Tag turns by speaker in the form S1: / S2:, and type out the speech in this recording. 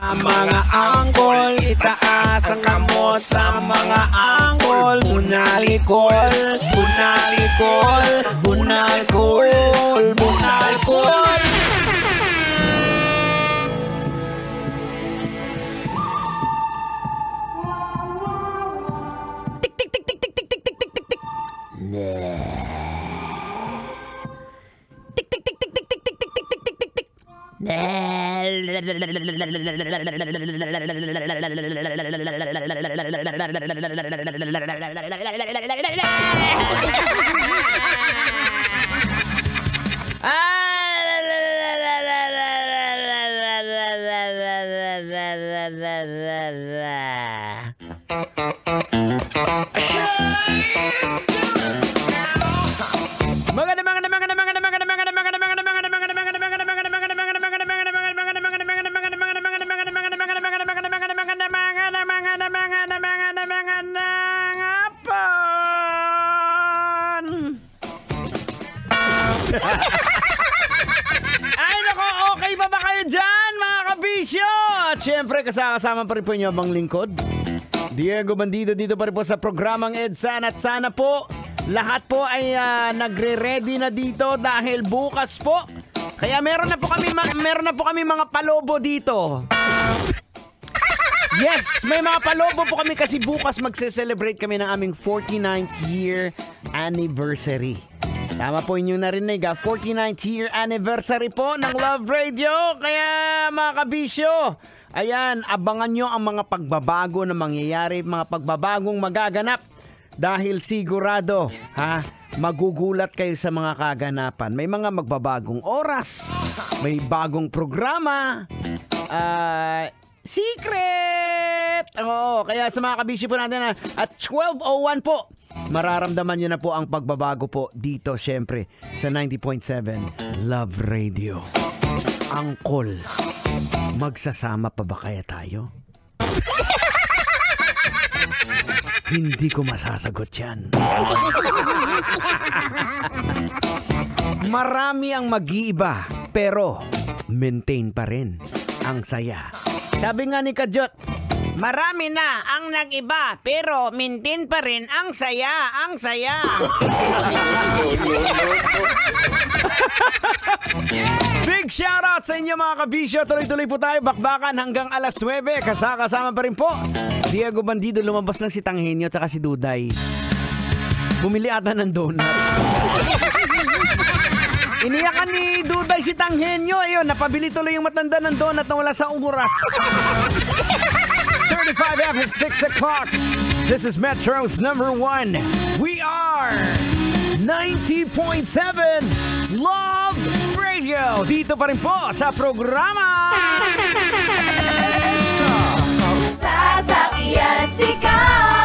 S1: Mga angkol, itaas ang kamot sa mga angkol. Bunalikol, bunalikol, bunalkol, bunalkol. Tik tik tik tik tik tik tik tik tik tik tik. Tik tik tik tik tik tik tik tik tik tik tik tik tik. Ay nako, okay pa ba kayo dyan mga kabisyo? At syempre kasama pa rin po inyo abang lingkod Diego Bandido dito pa rin po sa programang EDSA. At sana po lahat po ay nagre-ready na dito dahil bukas po. Kaya meron na po kami mga palobo dito. Yes, may mga palobo po kami kasi bukas magse-celebrate kami ng aming 49th year anniversary. Tama po inyong narinig, 49th year anniversary po ng Love Radio. Kaya mga kabisyo, ayan, abangan nyo ang mga pagbabago na mangyayari, mga pagbabagong magaganap. Dahil sigurado, magugulat kayo sa mga kaganapan. May mga magbabagong oras, may bagong programa, secret! Oo, kaya sa mga kabisyo po natin at 12:01 po, mararamdaman nyo na po ang pagbabago po dito syempre sa 90.7 Love Radio. Angkol, magsasama pa ba kaya tayo? Hindi ko masasagot yan. Marami ang mag-iiba pero maintain pa rin ang saya. Sabi nga ni Kajot, marami na ang nag-iba pero maintain pa rin ang saya, ang saya. Big shoutout sa inyo mga kabisyo. Tuloy-tuloy po tayo, bakbakan hanggang alas 9. Kasama pa rin po Diego Bandido, lumabas lang si Tanghenyo at saka si Duday. Bumili ata ng donut. Iniyakan ni Duday si Tanghenyo. Ayun, napabili tuloy yung matanda ng donut na wala sa oras. 35 after 6 o'clock. This is Metro's number 1. We are 90.7 Love Radio. Dito pa rin po sa programa
S2: Sasakyan si Ka.